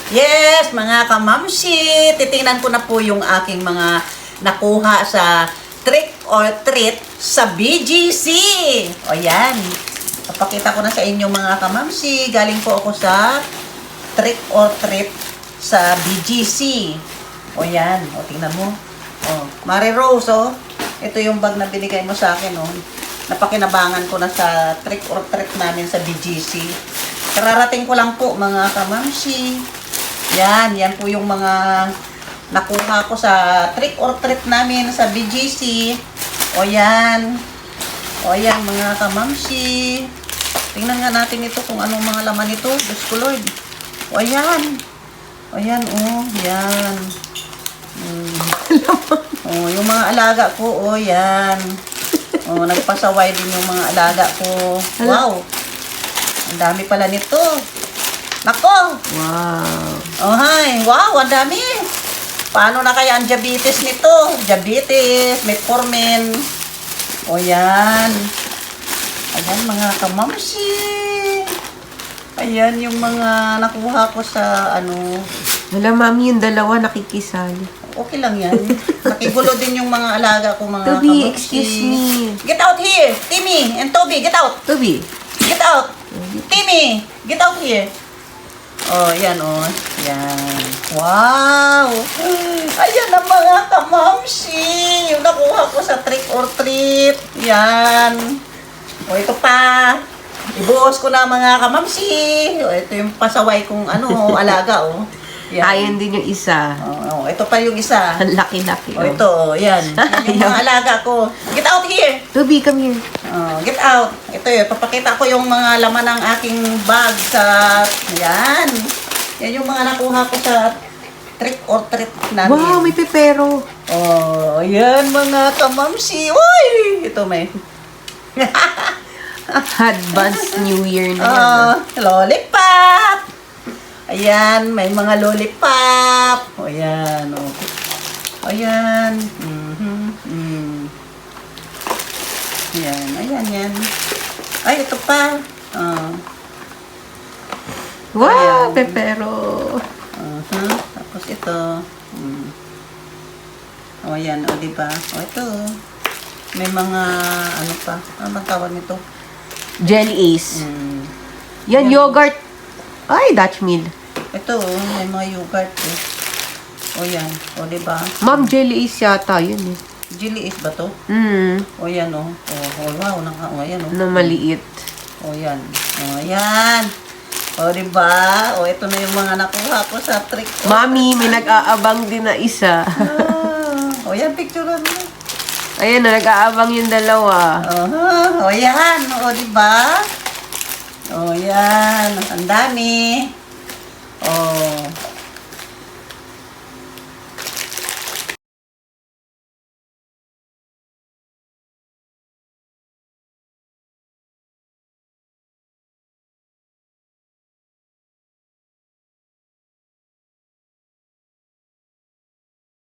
Yes, mga kamamsi, titingnan ko na po yung aking mga nakuha sa trick or treat sa BGC. O yan, papakita ko na sa inyo mga kamamsi. Galing po ako sa trick or treat sa BGC. O yan, o tingnan mo. O, Mare Rose, o. Ito yung bag na binigay mo sa akin, o. Napakinabangan ko na sa trick or treat namin sa BGC. Kararating ko lang po mga kamamsi. Yan po yung mga nakuha ko sa trick or treat namin sa BGC. O yan mga kamamsi. Tingnan nga natin ito kung anong mga laman ito. Diyos ko Lord. O yan. Yan. Yung mga alaga ko, yan. Nagpasaway din yung mga alaga ko. Wow. Ang dami pala nito. Nako! Wow! Hi! Wow! Ang dami! Paano na kaya ang diabetes nito? Diabetes, metformin. Yan. Ayan mga kamamsi. Ayan yung mga nakuha ko sa Wala, mami, yung dalawa nakikisali. Okay lang yan. Nakigulo din yung mga alaga ko mga Toby, kamamsi. excuse me. Get out here! Timmy and Toby, get out! Toby. Get out! Timmy! Get out here! Yan. Yan. Wow! Ayan ang mga kamamsi! Yung nakuha ko sa trick or treat. Yan. Ito pa. Ibuhos ko na mga kamamsi. Ito yung pasaway kong alaga, Yan. Ayan din yung isa. Ito pa yung isa. Ang laki-laki. Ito, yan. Yan yung mga alaga ko. Get out here! Toby, come here. Get out. Ito yun. Papakita ko yung mga laman ng aking bag sa... Yan. Yan yung mga nakuha ko sa trick or treat namin. Wow, may pepero. Yan mga kamamsi. Uy! Ito may... Advance New Year na yan. Lollipop! Ayan, may mga lollipop. Ayan. Ayan. Ayan. Ay, ito pa. Wow, pepero. Tapos ito. Ayan, diba? Ito. May mga, pa? Ano bang tawag nito? Jelly Ace. Yan, yogurt. Ay, Dutch Mill. Ito, may mga yogurt. Yan. Diba? Ma'am, Jelly Ace yata, yun eh. Jelly is ba to? Yan. Wow, ayan Na maliit. Yan. Yan. Diba? Ito na yung mga nakuha ko sa trick. Mami, may nag-aabang din na isa. Yan, picturean mo. Ayan na, nag-aabang yung dalawa. Yan. Diba? Yan. Ang dami.